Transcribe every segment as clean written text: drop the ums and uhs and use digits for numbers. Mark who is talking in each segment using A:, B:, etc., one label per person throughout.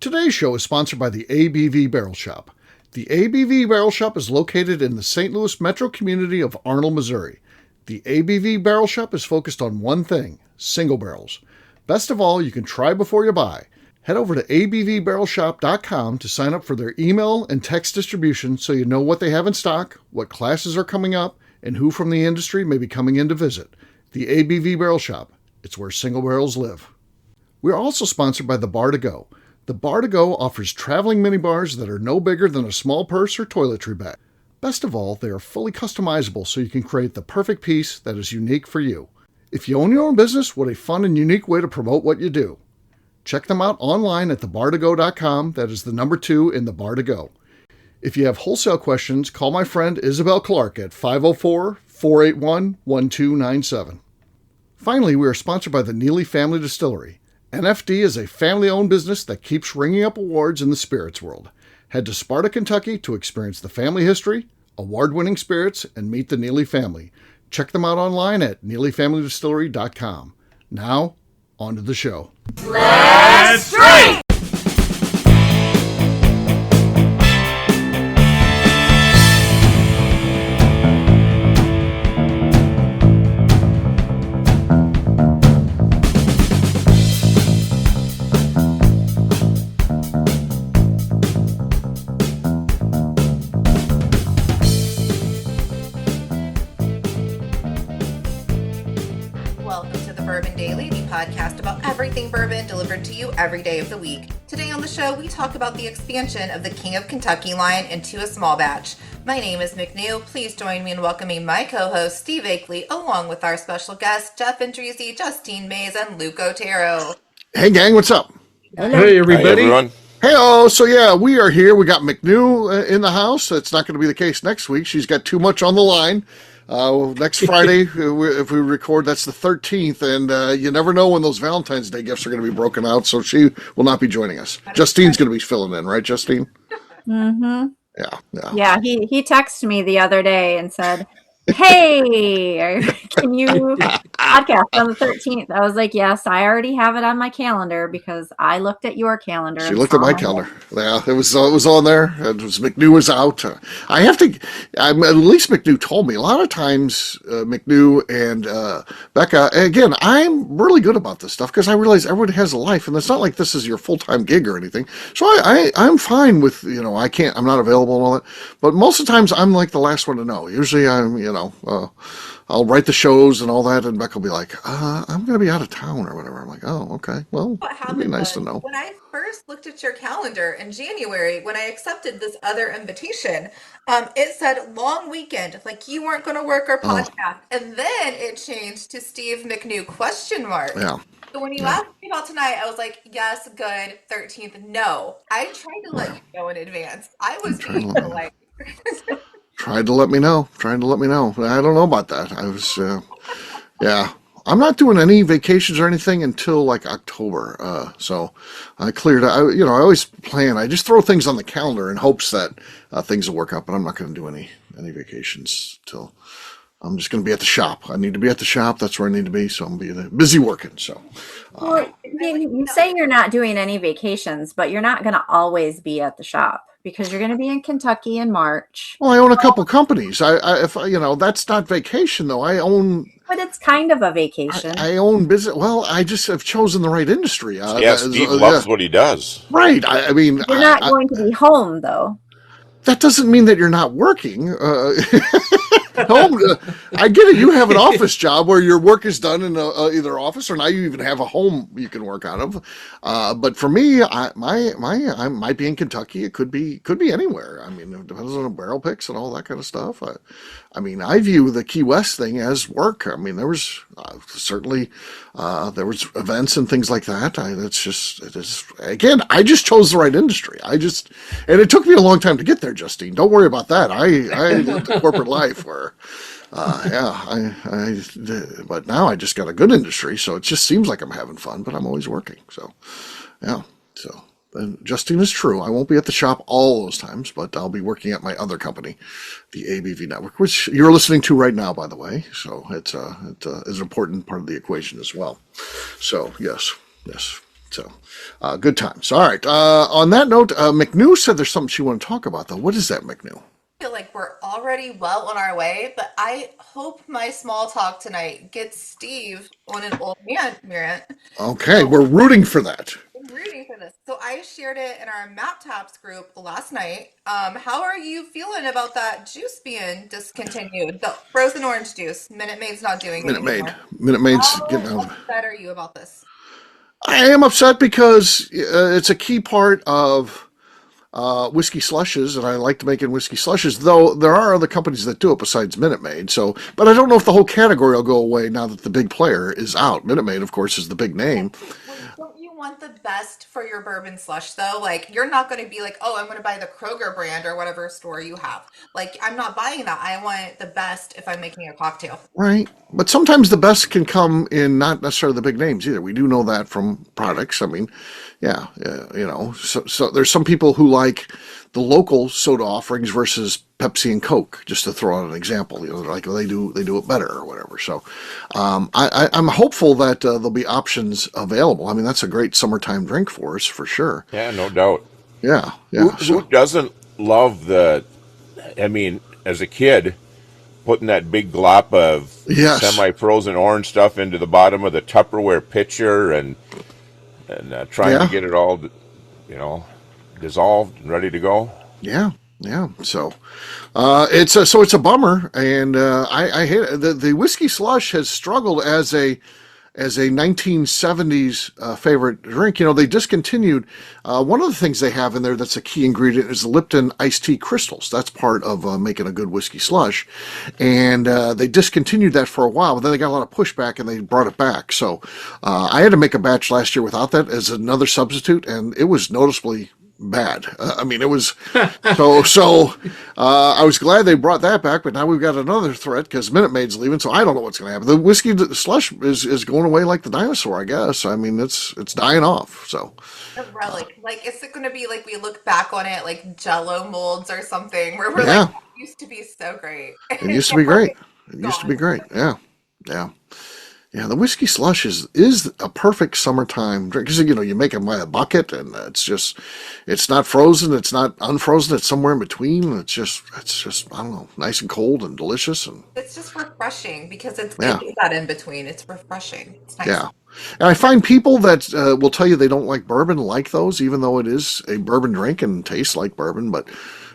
A: Today's show is sponsored by the ABV Barrel Shop. The ABV Barrel Shop is located in the St. Louis metro community of Arnold, Missouri. The ABV Barrel Shop is focused on one thing, single barrels. Best of all, you can try before you buy. Head over to abvbarrelshop.com to sign up for their email and text distribution so you know what they have in stock, what classes are coming up, and who from the industry may be coming in to visit. The ABV Barrel Shop. It's where single barrels live. We are also sponsored by the Bar to Go. The Bar to Go offers traveling minibars that are no bigger than a small purse or toiletry bag. Best of all, they are fully customizable so you can create the perfect piece that is unique for you. If you own your own business, what a fun and unique way to promote what you do. Check them out online at thebar2go.com. That is the number 2 in the Bar to Go. If you have wholesale questions, call my friend Isabel Clark at 504-481-1297. Finally, we are sponsored by the Neely Family Distillery. NFD is a family-owned business that keeps ringing up awards in the spirits world. Head to Sparta, Kentucky to experience the family history, award-winning spirits, and meet the Neely family. Check them out online at neelyfamilydistillery.com. Now, on to the show.
B: Let's drink!
C: Podcast about everything bourbon delivered to you every day of the week. Today on the show, we talk about the expansion of the King of Kentucky line into a small batch. My name is McNew. Please join me in welcoming my co-host, Steve Akeley, along with our special guests, Jeff Andreezy, Justine Mays, and Luke Otero.
A: Hey, gang, what's up?
D: Hey, everybody.
E: Hey, everyone.
A: Hey, so yeah, we are here. We got McNew in the house. That's not going to be the case next week. She's got too much on the line. Next Friday, if we record, that's the 13th, and you never know when those Valentine's Day gifts are going to be broken out, so she will not be joining us. Justine's going to be filling in, right, Justine?
F: Mm-hmm.
A: Yeah.
F: He texted me the other day and said, hey, can you podcast on the 13th? I was like, yes, I already have it on my calendar because I looked at your calendar.
A: She looked at my calendar. Yeah, it was on there. It was McNew was out. At least McNew told me. A lot of times, McNew and Becca, again, I'm really good about this stuff because I realize everybody has a life, and it's not like this is your full-time gig or anything. So I'm fine with, I'm not available and all that. But most of the times, I'm like the last one to know. Usually, I'll write the shows and all that, and Becca will be like, I'm going to be out of town or whatever. I'm like, oh, okay. Well, it'd be nice to know.
C: When I first looked at your calendar in January, when I accepted this other invitation, it said long weekend, like you weren't going to work our podcast. And then it changed to Steve McNew ?
A: Yeah.
C: So when you asked me about tonight, I was like, yes, good, 13th. No, I tried to let you know in advance. I was being polite.
A: Tried to let me know. I don't know about that. I was, I'm not doing any vacations or anything until like October. So I cleared. I always plan. I just throw things on the calendar in hopes that things will work out. But I'm not going to do any vacations till. I'm just going to be at the shop. I need to be at the shop. That's where I need to be. So I'm busy working. So.
F: Well, you say you're not doing any vacations, but you're not going to always be at the shop. Because you're going to be in Kentucky in March.
A: Well, I own a couple companies. If that's not vacation though. I own.
F: But it's kind of a vacation.
A: I own business. Well, I just have chosen the right industry.
E: Steve loves what he does.
A: Right. I mean,
F: you're not going to be home though.
A: That doesn't mean that you're not working. Home, I get it. You have an office job where your work is done in either office, or now you even have a home you can work out of. But for me, I might be in Kentucky. It could be anywhere. I mean, it depends on the barrel picks and all that kind of stuff. I view the Key West thing as work. I mean, there was certainly there was events and things like that. I just chose the right industry. And it took me a long time to get there, Justine. Don't worry about that. I lived a corporate life where, but now I just got a good industry, so it just seems like I'm having fun, but I'm always working. So, yeah. So, and Justine is true. I won't be at the shop all those times, but I'll be working at my other company, the ABV Network, which you're listening to right now, by the way. So it is an important part of the equation as well. So yes. So, good times. All right. On that note, McNew said there's something she wanted to talk about, though. What is that, McNew?
C: I feel like we're already well on our way, but I hope my small talk tonight gets Steve on an old man rant.
A: Okay, we're rooting for that.
C: I'm rooting for this. So I shared it in our Map Taps group last night. How are you feeling about that juice being discontinued? The frozen orange juice. Minute Maid's not doing it
A: Minute Maid.
C: anymore.
A: Minute Maid's
C: How
A: getting out of it.
C: upset are you about this?
A: I am upset because it's a key part of whiskey slushes, and I like making whiskey slushes, though there are other companies that do it besides Minute Maid. So, but I don't know if the whole category will go away now that the big player is out. Minute Maid, of course, is the big name.
C: Don't you want the best for your bourbon slush, though? Like, you're not going to be like, oh, I'm going to buy the Kroger brand or whatever store you have. Like, I'm not buying that. I want the best if I'm making a cocktail.
A: Right. But sometimes the best can come in not necessarily the big names either. We do know that from products. I mean, yeah, so there's some people who like the local soda offerings versus Pepsi and Coke, just to throw out an example. Like they do it better or whatever. So I'm hopeful that there'll be options available. I mean, that's a great summertime drink for us, for sure.
E: Yeah, no doubt.
A: Yeah.
E: Who doesn't love I mean, as a kid, putting that big glop of semi-frozen orange stuff into the bottom of the Tupperware pitcher and trying to get it all, dissolved and ready to go.
A: Yeah. So it's a bummer, and I hate it. The whiskey slush has struggled as a 1970s favorite drink. They discontinued one of the things they have in there that's a key ingredient is the Lipton iced tea crystals. That's part of making a good whiskey slush, and they discontinued that for a while, but then they got a lot of pushback and they brought it back. So I had to make a batch last year without that as another substitute, and it was noticeably bad. I mean, it was so. I was glad they brought that back, but now we've got another threat because Minute Maid's leaving, so I don't know what's going to happen. The whiskey slush is going away like the dinosaur, I guess. I mean, it's dying off. So
C: A relic. Like, is it going to be like we look back on it like Jello molds or something where we're like, it used to be so great.
A: It used to be great. It used to be great. Yeah. Yeah, the whiskey slush is a perfect summertime drink because you make them by a bucket and it's not frozen, it's not unfrozen, it's somewhere in between. It's just I don't know, nice and cold and delicious, and
C: it's just refreshing because it's that in between. It's refreshing. It's nice.
A: Yeah, and I find people that will tell you they don't like bourbon like those, even though it is a bourbon drink and tastes like bourbon, but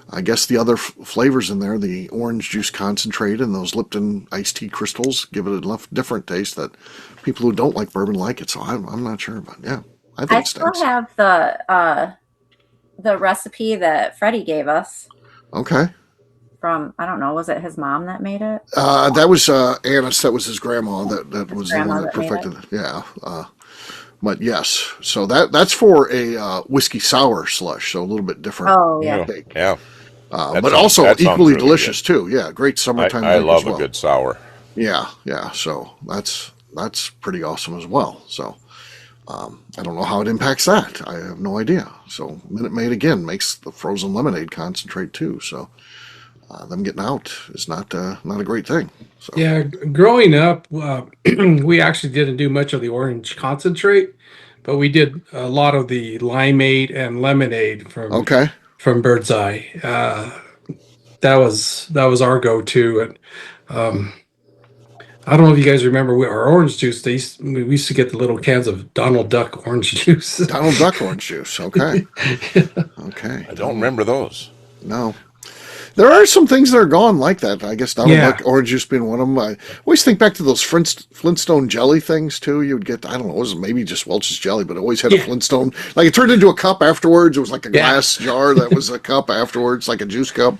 A: I guess the other flavors in there, the orange juice concentrate and those Lipton iced tea crystals, give it a different taste that people who don't like bourbon like it. So I'm not sure, but yeah, I think it
F: still
A: stinks.
F: have the recipe that Freddie gave us.
A: Okay.
F: From, I don't know, was it his mom that made it?
A: That was Annis. That was his grandma. That was the one that perfected it. Yeah. But yes, so that's for a whiskey sour slush, so a little bit different.
F: Oh yeah.
A: Take.
E: Yeah.
A: But also equally really delicious too. Yeah, great summertime.
E: I love a good sour.
A: Yeah. So that's pretty awesome as well. So I don't know how it impacts that. I have no idea. So Minute Maid again makes the frozen lemonade concentrate too. So them getting out is not a great thing. So.
D: Yeah, growing up, we actually didn't do much of the orange concentrate, but we did a lot of the limeade and lemonade from Bird's Eye. That was our go-to, and I don't know if you guys remember our orange juice. We used to get the little cans of Donald Duck orange juice.
A: Donald Duck orange juice. Okay. Okay.
E: I don't remember those.
A: No. There are some things that are gone like that. I guess Donald Duck orange juice being one of them. I always think back to those Flintstone jelly things too. You would get, I don't know, it was maybe just Welch's jelly, but it always had a Flintstone. Like it turned into a cup afterwards. It was like a glass jar that was a cup afterwards, like a juice cup.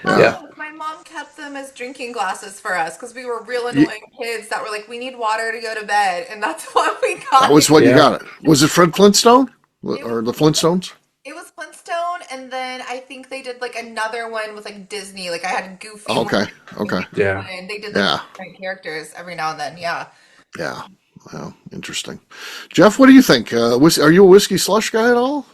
C: My mom kept them as drinking glasses for us because we were real annoying kids that were like, we need water to go to bed, and that's what we got.
A: That was what you got it. Was it Fred Flintstone or the Flintstones?
C: It was Flintstone, and then I think they did like another one with like Disney. Like I had Goofy.
A: Okay.
C: Yeah. And they did like different characters every now and then. Yeah.
A: Yeah. Well, interesting. Jeff, what do you think? Are you a whiskey slush guy at all?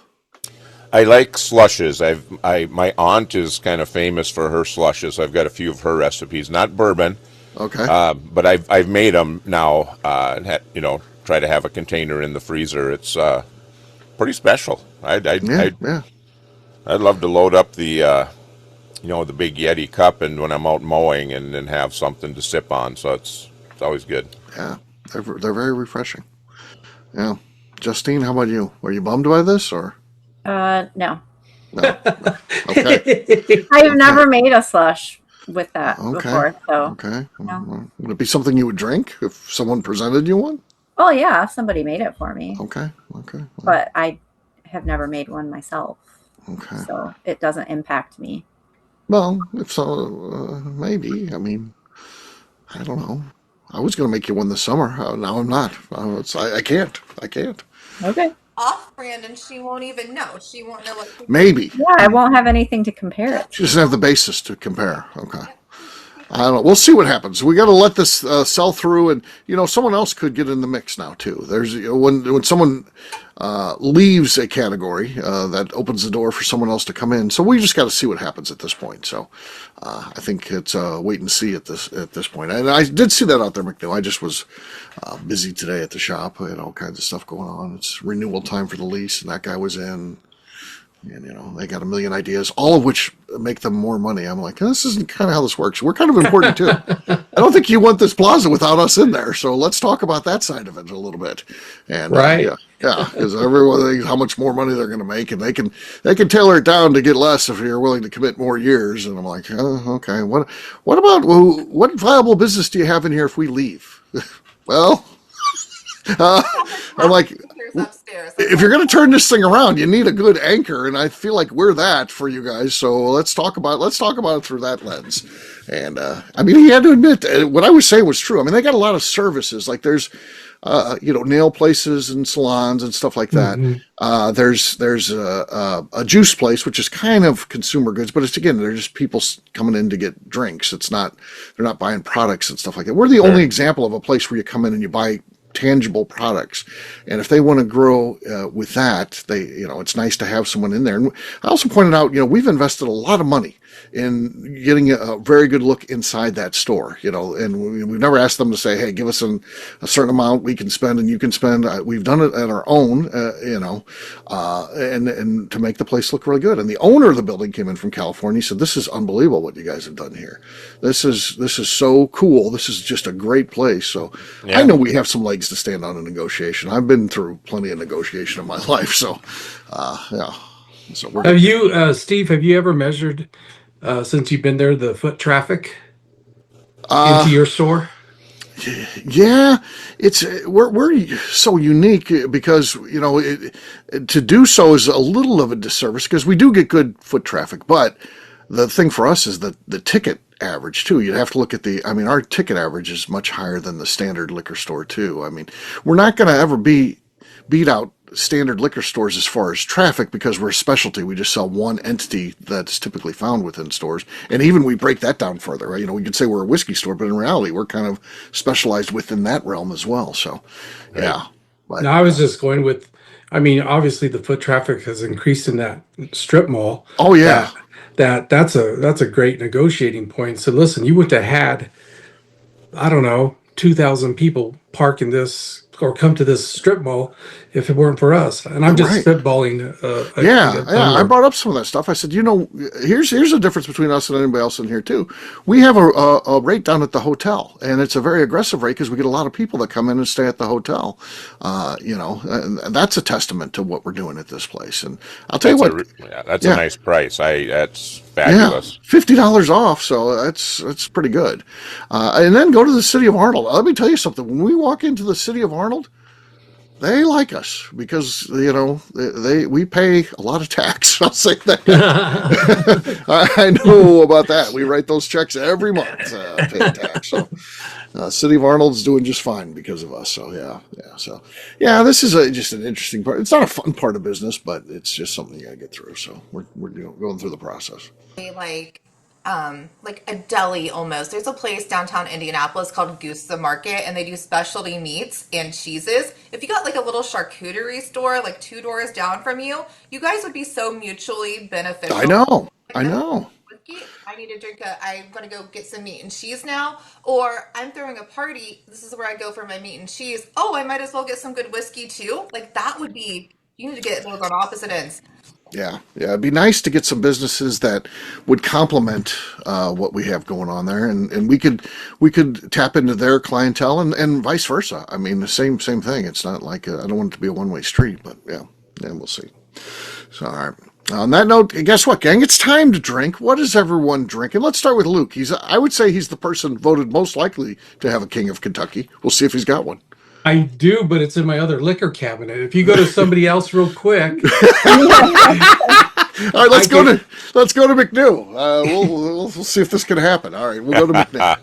E: I like slushes. My aunt is kind of famous for her slushes. I've got a few of her recipes, not bourbon.
A: Okay.
E: But I've made them now. Try to have a container in the freezer. It's pretty special. I'd love to load up the the big Yeti cup, and when I'm out mowing, and then have something to sip on. So it's always good.
A: Yeah, they're very refreshing. Yeah, Justine, how about you? Were you bummed by this or?
F: No.
A: No. Okay.
F: I've never made a slush with that before. So
A: okay.
F: No.
A: Would it be something you would drink if someone presented you one?
F: Oh yeah, if somebody made it for me.
A: Okay.
F: But I have never made one myself.
A: Okay.
F: So it doesn't impact me.
A: Well, if so, maybe. I mean, I don't know. I was going to make you one this summer. Now I'm not. I can't.
F: Okay.
C: Off-brand, and she won't even know. She won't know what.
A: Maybe.
F: Yeah, I won't have anything to compare it to.
A: She doesn't have the basis to compare. Okay. I don't know. We'll see what happens. We got to let this sell through, and someone else could get in the mix now too. There's when someone leaves a category, that opens the door for someone else to come in. So we just got to see what happens at this point. So I think it's wait and see at this point. And I did see that out there, McNeil. I just was busy today at the shop. I had all kinds of stuff going on. It's renewal time for the lease, and that guy was in. And, they got a million ideas, all of which make them more money. I'm like, this isn't kind of how this works. We're kind of important, too. I don't think you want this plaza without us in there. So let's talk about that side of it a little bit. And
D: right.
A: Yeah, because everyone thinks how much more money they're going to make, and they can tailor it down to get less if you're willing to commit more years. And I'm like, okay. What about what viable business do you have in here if we leave? Well, I'm like, if you're going to turn this thing around, you need a good anchor, and I feel like we're that for you guys. So let's talk about it through that lens. And I mean, he had to admit what I was saying was true. I mean, they got a lot of services, like there's nail places and salons and stuff like that. Mm-hmm. There's a juice place, which is kind of consumer goods, but they're just people coming in to get drinks. They're not buying products and stuff like that. We're the only example of a place where you come in and you buy tangible products, and if they want to grow with that, it's nice to have someone in there. And I also pointed out, we've invested a lot of money in getting a very good look inside that store, and we've never asked them to say, hey, give us a certain amount we can spend and you can spend. We've done it at our own, and to make the place look really good. And the owner of the building came in from California. He said, this is unbelievable what you guys have done here. This is so cool. This is just a great place. So yeah. I know we have some legs to stand on in negotiation. I've been through plenty of negotiation in my life. So, yeah. So
D: have you, Steve, have you ever measured, since you've been there, the foot traffic into your store?
A: Yeah, we're so unique because to do so is a little of a disservice because we do get good foot traffic, but the thing for us is the ticket average too. You'd have to look at our ticket average is much higher than the standard liquor store too. I mean, we're not going to ever beat out standard liquor stores as far as traffic because we're a specialty. We just sell one entity that's typically found within stores. And even we break that down further, right? We could say we're a whiskey store, but in reality, we're kind of specialized within that realm as well. So, yeah.
D: But, now, I was just going with, obviously the foot traffic has increased in that strip mall.
A: Oh, yeah.
D: That's a great negotiating point. So listen, you would have had, I don't know, 2,000 people park in this or come to this strip mall if it weren't for us. And I'm just spitballing.
A: I brought up some of that stuff. I said, here's the difference between us and anybody else in here too. We have a rate down at the hotel, and it's a very aggressive rate because we get a lot of people that come in and stay at the hotel. And that's a testament to what we're doing at this place. And I'll tell you what,
E: that's a nice price. That's fabulous.
A: Yeah, $50 off. So that's pretty good. And then go to the city of Arnold. Let me tell you something. When we walk into the city of Arnold, they like us because we pay a lot of tax. I'll say that. I know about that. We write those checks every month, paying tax. So, city of Arnold's doing just fine because of us. So yeah. This is just an interesting part. It's not a fun part of business, but it's just something you got to get through. So we're going through the process.
C: Like a deli almost. There's a place downtown Indianapolis called Goose the Market, and they do specialty meats and cheeses. If you got like a little charcuterie store like 2 doors down from you, you guys would be so mutually beneficial.
A: I know.
C: I need to I'm going to go get some meat and cheese now, or I'm throwing a party. This is where I go for my meat and cheese. Oh, I might as well get some good whiskey too. Like that would be You need to get those on opposite ends.
A: Yeah, it'd be nice to get some businesses that would complement what we have going on there, and we could tap into their clientele and vice versa. I mean, the same thing. It's not like I don't want it to be a one-way street, but yeah, we'll see. So, all right. On that note, guess what, gang? It's time to drink. What is everyone drinking? Let's start with Luke. I would say he's the person voted most likely to have a King of Kentucky. We'll see if he's got one.
D: I do, but it's in my other liquor cabinet. If you go to somebody else real quick.
A: All right, let's go to McNew. We'll see if this can happen. All right, we'll go to McNew.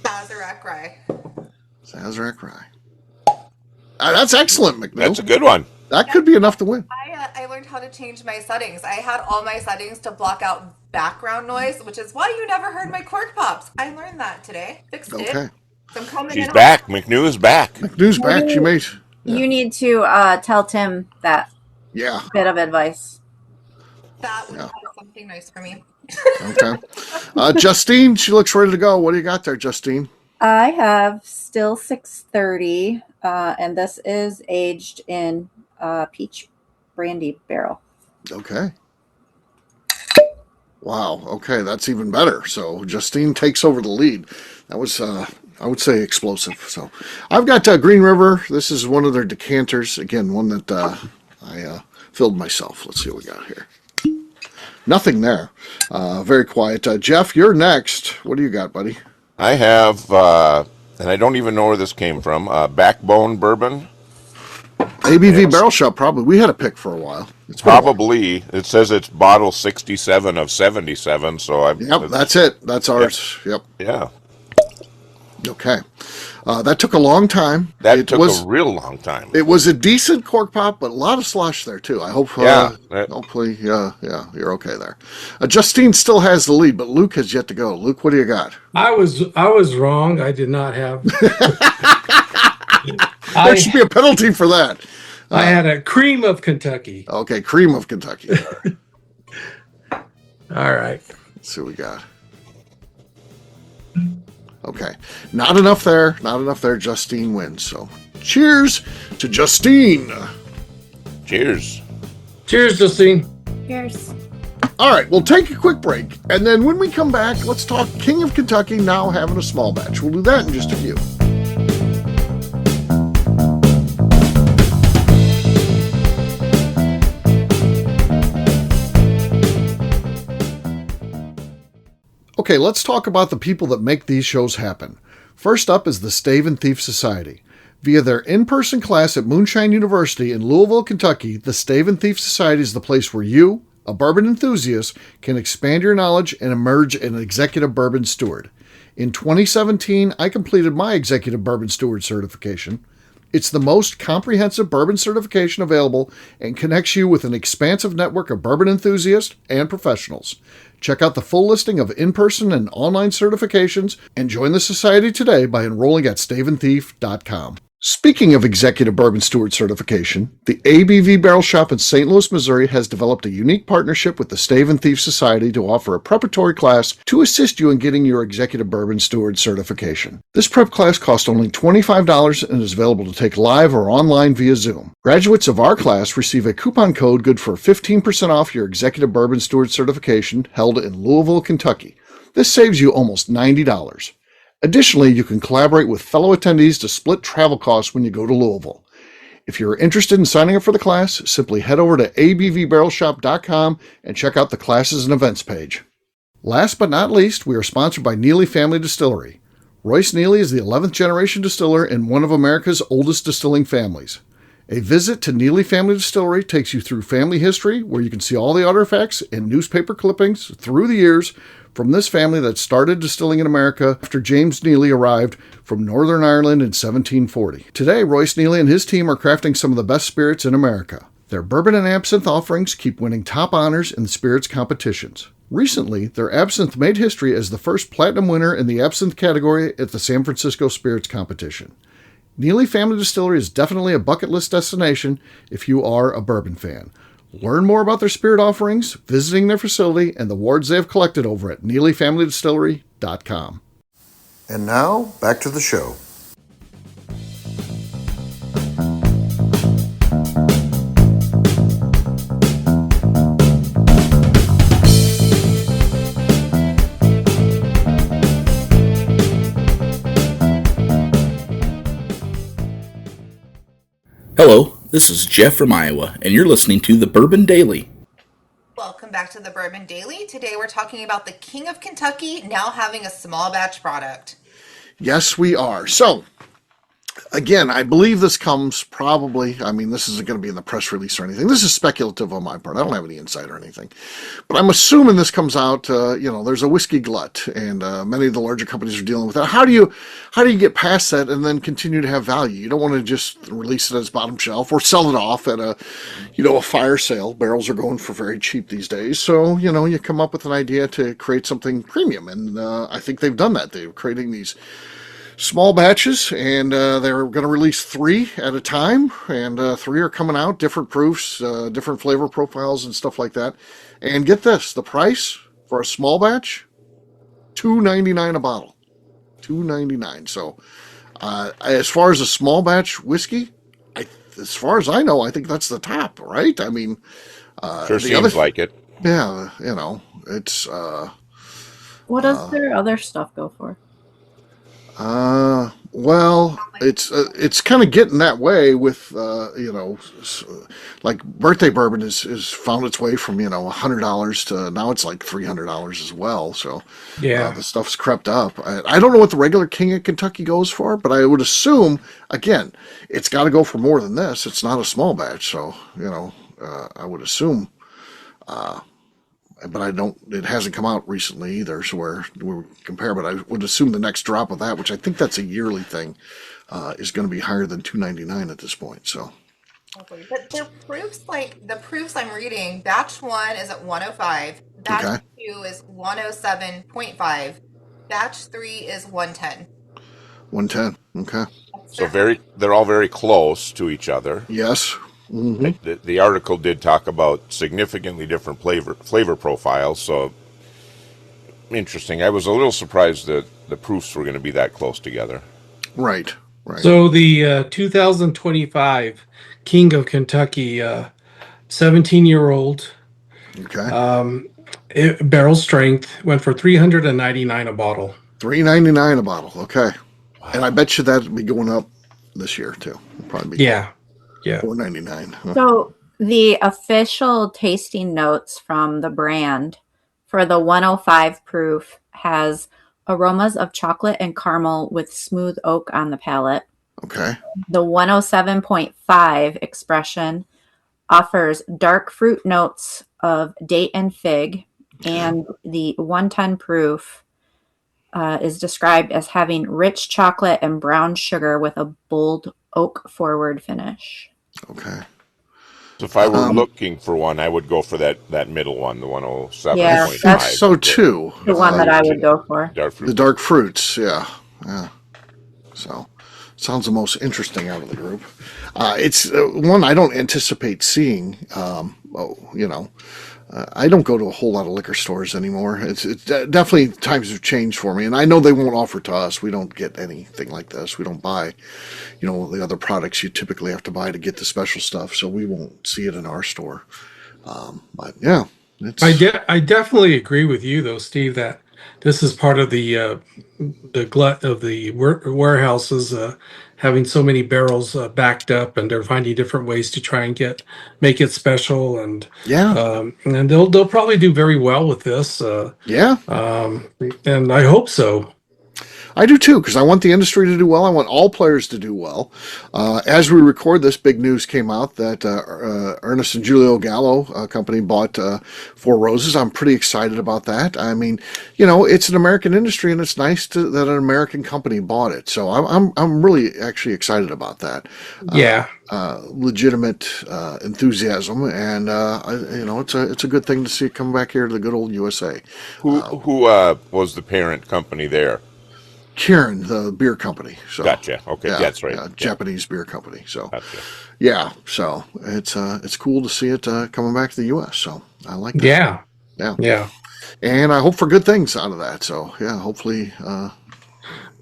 C: Sazerac Rye.
A: Sazerac Rye. That's excellent, McNew.
E: That's a good one.
A: That could be enough to win.
C: I learned how to change my settings. I had all my settings to block out background noise, which is why you never heard my cork pops. I learned that today. Fixed it.
A: Okay.
C: So I'm coming
E: She's
C: in
E: back. McNew is back.
A: McNew's back. She made. Yeah.
F: You need to tell Tim that bit of advice.
C: That would have something nice for me.
A: Okay. Justine, she looks ready to go. What do you got there, Justine?
F: I have still 630, and this is aged in peach brandy barrel.
A: Okay. Wow. Okay, that's even better. So Justine takes over the lead. That was, I would say, explosive. So I've got Green River. This is one of their decanters. Again, one that I filled myself. Let's see what we got here. Nothing there. Very quiet. Jeff, you're next. What do you got, buddy?
E: I have, and I don't even know where this came from, Backbone Bourbon.
A: ABV Barrel Shop, probably. We had a pick for a while.
E: It's probably. It says it's bottle 67 of 77, so I...
A: Yep, that's it. That's ours. Yep.
E: Yeah.
A: Okay. That took a long time.
E: That took a real long time.
A: It was a decent cork pop, but a lot of slosh there, too. I hope, hopefully, you're okay there. Justine still has the lead, but Luke has yet to go. Luke, what do you got?
D: I was wrong. I did not have...
A: There should be a penalty for that.
D: I had a Cream of Kentucky.
A: Okay, Cream of Kentucky.
D: All right.
A: Let's see what we got. Okay. Not enough there. Not enough there. Justine wins. So cheers to Justine.
E: Cheers.
D: Cheers, Justine.
F: Cheers.
A: All right, we'll take a quick break. And then when we come back, let's talk King of Kentucky now having a small batch. We'll do that in just a few. Okay, let's talk about the people that make these shows happen. First up is the Stave and Thief Society. Via their in-person class at Moonshine University in Louisville, Kentucky, the Stave and Thief Society is the place where you, a bourbon enthusiast, can expand your knowledge and emerge an executive bourbon steward. In 2017, I completed my executive bourbon steward certification. It's the most comprehensive bourbon certification available and connects you with an expansive network of bourbon enthusiasts and professionals. Check out the full listing of in-person and online certifications and join the society today by enrolling at staveandthief.com. Speaking of executive bourbon steward certification, the ABV Barrel Shop in St. Louis, Missouri has developed a unique partnership with the Stave and Thief Society to offer a preparatory class to assist you in getting your executive bourbon steward certification. This prep class costs only $25 and is available to take live or online via Zoom. Graduates of our class receive a coupon code good for 15% off your executive bourbon steward certification held in Louisville, Kentucky. This saves you almost $90. Additionally, you can collaborate with fellow attendees to split travel costs when you go to Louisville. If you're interested in signing up for the class, simply head over to abvbarrelshop.com and check out the classes and events page. Last but not least, we are sponsored by Neely Family Distillery. Royce Neely is the 11th generation distiller in one of America's oldest distilling families. A visit to Neely Family Distillery takes you through family history, where you can see all the artifacts and newspaper clippings through the years from this family that started distilling in America after James Neely arrived from Northern Ireland in 1740. Today, Royce Neely and his team are crafting some of the best spirits in America. Their bourbon and absinthe offerings keep winning top honors in the spirits competitions. Recently, their absinthe made history as the first platinum winner in the absinthe category at the San Francisco Spirits Competition. Neely Family Distillery is definitely a bucket list destination if you are a bourbon fan. Learn more about their spirit offerings, visiting their facility, and the awards they have collected over at NeelyFamilyDistillery.com. And now, back to the show.
G: Hello, this is Jeff from Iowa, and you're listening to the Bourbon Daily.
C: Welcome back to the Bourbon Daily. Today we're talking about the King of Kentucky now having a small batch product.
A: Yes, we are. So, again, I believe this comes probably, this isn't going to be in the press release or anything. This is speculative on my part. I don't have any insight or anything. But I'm assuming this comes out, there's a whiskey glut, and many of the larger companies are dealing with that. How do you get past that and then continue to have value? You don't want to just release it as bottom shelf or sell it off at a fire sale. Barrels are going for very cheap these days. So, you come up with an idea to create something premium. And I think they've done that. They're creating these small batches, and they're going to release 3 at a time, and 3 are coming out, different proofs, different flavor profiles and stuff like that. And get this, the price for a small batch, $2.99 a bottle. $2.99. So as far as a small batch whiskey, as far as I know, I think that's the top, right?
E: Sure seems like it.
A: Yeah, it's
F: what does their other stuff go for?
A: Well, it's kind of getting that way with, like birthday bourbon is found its way from, $100 to now it's like $300 as well. So
D: yeah,
A: the stuff's crept up. I don't know what the regular King of Kentucky goes for, but I would assume, again, it's got to go for more than this. It's not a small batch. So, I would assume, but it hasn't come out recently either, so we compare, but I would assume the next drop of that, which I think that's a yearly thing, is going to be higher than $2.99 at this point, so.
C: But their proofs, like the proofs I'm reading, batch 1 is at 105, batch 2 is 107.5, batch 3 is 110.
A: 110, okay.
E: So they're all very close to each other.
A: Yes. Mm-hmm.
E: The article did talk about significantly different flavor profiles, so interesting. I was a little surprised that the proofs were going to be that close together.
A: Right.
D: So the 2025 King of Kentucky, 17-year-old, barrel strength, went for $399 a bottle.
A: $399 a bottle, okay. Wow. And I bet you that'll be going up this year too. Probably be $4.99.
F: So the official tasting notes from the brand for the 105 proof has aromas of chocolate and caramel with smooth oak on the palate.
A: Okay.
F: The 107.5 expression offers dark fruit notes of date and fig, and the 110 proof is described as having rich chocolate and brown sugar with a bold oak forward finish.
A: Okay.
E: So if I were looking for one, I would go for that middle one, the 107.5.
F: Yeah,
A: that's so too.
F: The one that I would go for.
A: The dark fruits, yeah. So, sounds the most interesting out of the group. It's one I don't anticipate seeing. I don't go to a whole lot of liquor stores anymore. It's definitely times have changed for me, and I know they won't offer to us. We don't get anything like this. We don't buy, the other products you typically have to buy to get the special stuff. So we won't see it in our store. But yeah,
D: I definitely agree with you though, Steve, that this is part of the glut of the warehouses having so many barrels backed up, and they're finding different ways to try and make it special, and and they'll probably do very well with this. And I hope so.
A: I do too, because I want the industry to do well. I want all players to do well. As we record this, big news came out that Ernest and Julio Gallo company bought Four Roses. I'm pretty excited about that. I mean, it's an American industry, and it's nice that an American company bought it. So I'm really actually excited about that. Legitimate enthusiasm, and it's a good thing to see it come back here to the good old USA.
E: Who was the parent company there?
A: Kirin, the beer company. So,
E: gotcha. Okay, that's right.
A: Japanese beer company. So,
E: gotcha.
A: So it's cool to see it coming back to the U.S. So I like that. Yeah. And I hope for good things out of that. So yeah, hopefully.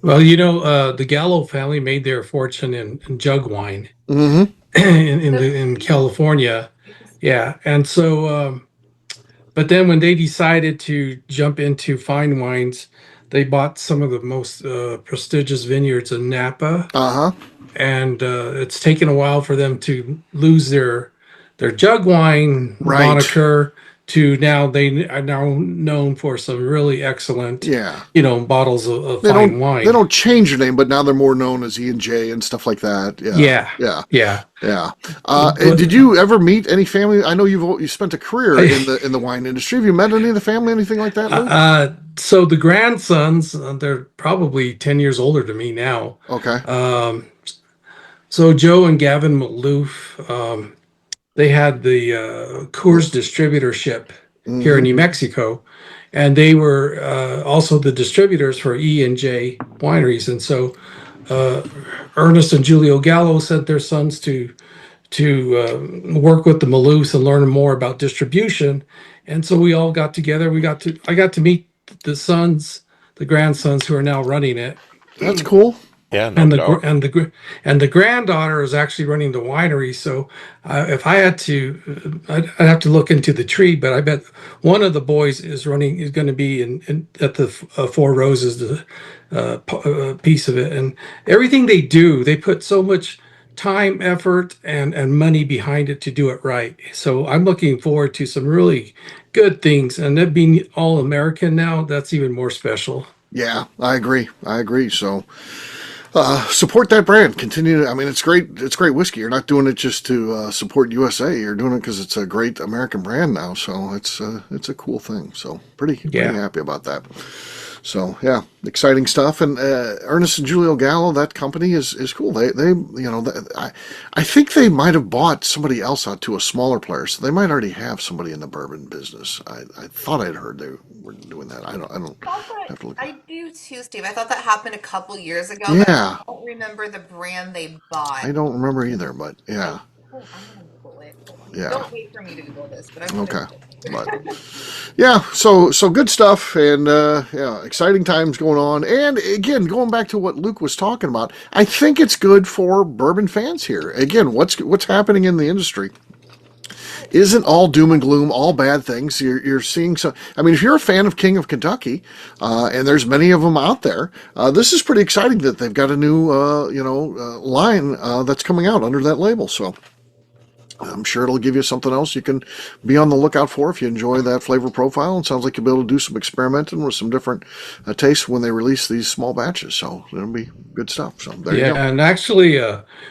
D: Well, the Gallo family made their fortune in jug wine in California. Yeah, and so, but then when they decided to jump into fine wines, they bought some of the most prestigious vineyards in Napa. and it's taken a while for them to lose their jug wine moniker to now they are now known for some really excellent, bottles of fine wine.
A: They don't change their name, but now they're more known as E&J and stuff like that. Yeah. Did you ever meet any family? I know you spent a career in the wine industry. Have you met any of the family, anything like that, Luke?
D: So the grandsons, they're probably 10 years older than me now.
A: Okay.
D: So Joe and Gavin Maloof, they had the Coors distributorship here in New Mexico, and they were also the distributors for E&J wineries. And so Ernest and Julio Gallo sent their sons to work with the Maloofs and learn more about distribution. And so we all got together. I got to meet the grandsons who are now running it.
A: That's cool.
E: Yeah,
D: and the granddaughter is actually running the winery. So if I had to, I'd have to look into the tree. But I bet one of the boys is going to be at the Four Roses, the piece of it, and everything they do, they put so much time, effort, and money behind it to do it right. So I'm looking forward to some really good things, and that being all American now, that's even more special.
A: Yeah, I agree. So support that brand. Continue. I mean, it's great. It's great whiskey. You're not doing it just to support USA. You're doing it because it's a great American brand now. So it's a cool thing. So pretty happy about that. So yeah, exciting stuff. And Ernest and Julio Gallo, that company is cool. I think they might have bought somebody else out to a smaller player, so they might already have somebody in the bourbon business. I thought I'd heard they were doing that. I don't have to look.
C: I do too, Steve. I thought that happened a couple years ago.
A: Yeah.
C: But I don't remember the brand they bought.
A: I don't remember either, but yeah.
C: I'm gonna Google it.
A: Yeah.
C: Don't wait for me to Google this, but I'm
A: okay. But yeah, so good stuff, and exciting times going on. And again, going back to what Luke was talking about, I think it's good for bourbon fans here. Again, what's happening in the industry isn't all doom and gloom, all bad things. You're seeing some. I mean, if you're a fan of King of Kentucky, and there's many of them out there, this is pretty exciting that they've got a new line that's coming out under that label. So I'm sure it'll give you something else you can be on the lookout for if you enjoy that flavor profile. It sounds like you'll be able to do some experimenting with some different tastes when they release these small batches. So it'll be good stuff. So there you go.
D: And actually,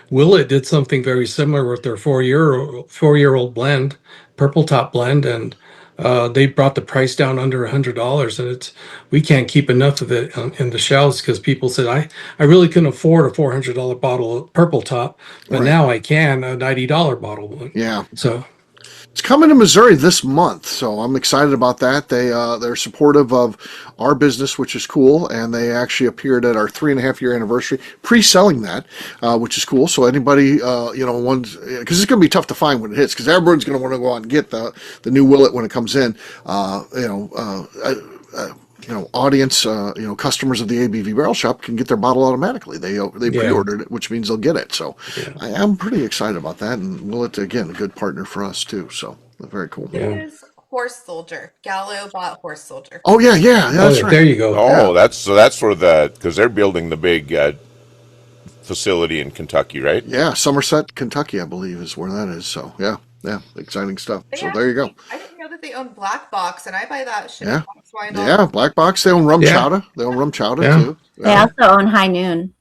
D: Willet did something very similar with their 4-year-old blend, Purple Top blend, and they brought the price down under $100, and we can't keep enough of it in the shelves because people said I really couldn't afford a $400 bottle of Purple Top, but now I can a $90 bottle.
A: Yeah.
D: So
A: it's coming to Missouri this month, so I'm excited about that. They're supportive of our business, which is cool, and they actually appeared at our 3.5-year anniversary, pre-selling that, which is cool. So anybody, because it's going to be tough to find when it hits, because everyone's going to want to go out and get the new Willet when it comes in. Audience, customers of the ABV Barrel Shop can get their bottle automatically. They pre-ordered it, which means they'll get it. So I am pretty excited about that, and Willet, again, a good partner for us too. So very cool.
C: It is Horse Soldier. Gallo bought Horse Soldier.
A: Oh yeah, that's right.
D: There you go.
E: Oh, that's for because they're building the big facility in Kentucky, right?
A: Yeah, Somerset, Kentucky, I believe is where that is. So yeah, exciting stuff. So there you go.
C: I didn't know that they own Black Box, and I buy that shit.
A: Yeah, Black Box. They own Rum Chowder. They own Rum Chowder too.
F: They also own High Noon.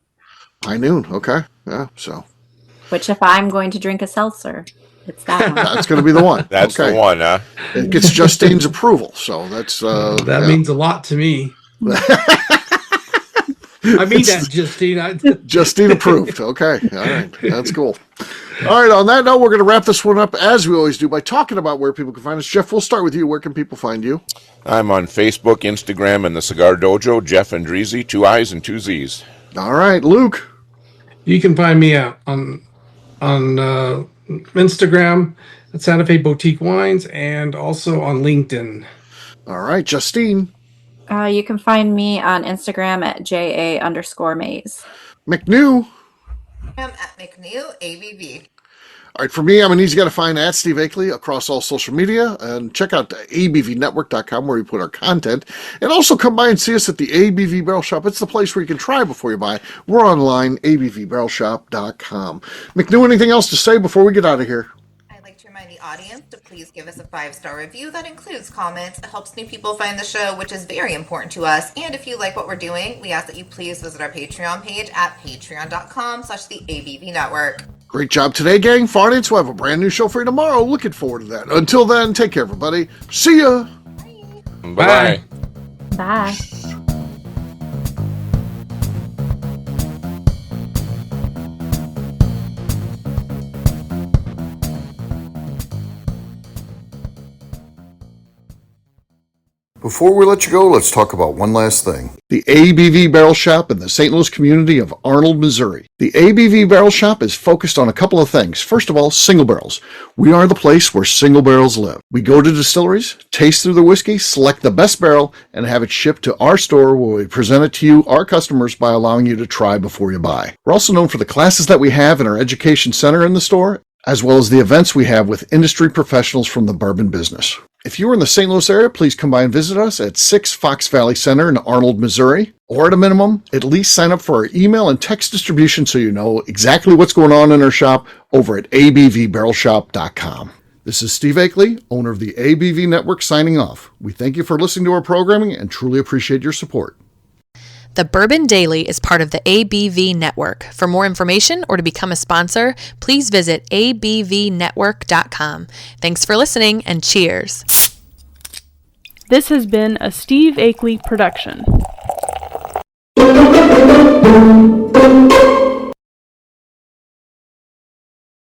A: High Noon. Okay. Yeah. So.
F: Which, if I'm going to drink a seltzer, it's that one.
A: That's going to be the one.
E: That's the one, huh?
A: It gets Justine's approval, so that's
D: that means a lot to me. I mean that, Justine.
A: Justine approved. Okay. All right. That's cool. All right. On that note, we're going to wrap this one up as we always do by talking about where people can find us. Jeff, we'll start with you. Where can people find you?
E: I'm on Facebook, Instagram, and the Cigar Dojo. Jeff Andreezy, 2 I's and 2 Z's.
A: All right, Luke.
D: You can find me on Instagram at Santa Fe Boutique Wines and also on LinkedIn.
A: All right, Justine.
F: You can find me on Instagram at JA_Maze.
A: McNew.
C: I'm at McNew ABV.
A: All right, for me, I'm an easy guy to find at Steve Akeley across all social media. And check out abvnetwork.com where we put our content. And also come by and see us at the ABV Barrel Shop. It's the place where you can try before you buy. We're online, abvbarrelshop.com. McNew, anything else to say before we get out of here?
C: I'd like to remind the audience to please give us a 5-star review. That includes comments. It helps new people find the show, which is very important to us. And if you like what we're doing, we ask that you please visit our Patreon page at patreon.com/the ABV Network.
A: Great job today, gang. Farnance will have a brand new show for you tomorrow. Looking forward to that. Until then, take care, everybody. See ya.
E: Bye.
F: Bye.
A: Before we let you go, let's talk about one last thing. The ABV Barrel Shop in the St. Louis community of Arnold, Missouri. The ABV Barrel Shop is focused on a couple of things. First of all, single barrels. We are the place where single barrels live. We go to distilleries, taste through the whiskey, select the best barrel, and have it shipped to our store where we present it to you, our customers, by allowing you to try before you buy. We're also known for the classes that we have in our education center in the store, as well as the events we have with industry professionals from the bourbon business. If you are in the St. Louis area, please come by and visit us at 6 Fox Valley Center in Arnold, Missouri. Or at a minimum, at least sign up for our email and text distribution so you know exactly what's going on in our shop over at abvbarrelshop.com. This is Steve Akeley, owner of the ABV Network, signing off. We thank you for listening to our programming and truly appreciate your support.
H: The Bourbon Daily is part of the ABV Network. For more information or to become a sponsor, please visit abvnetwork.com. Thanks for listening and cheers.
I: This has been a Steve Akeley production.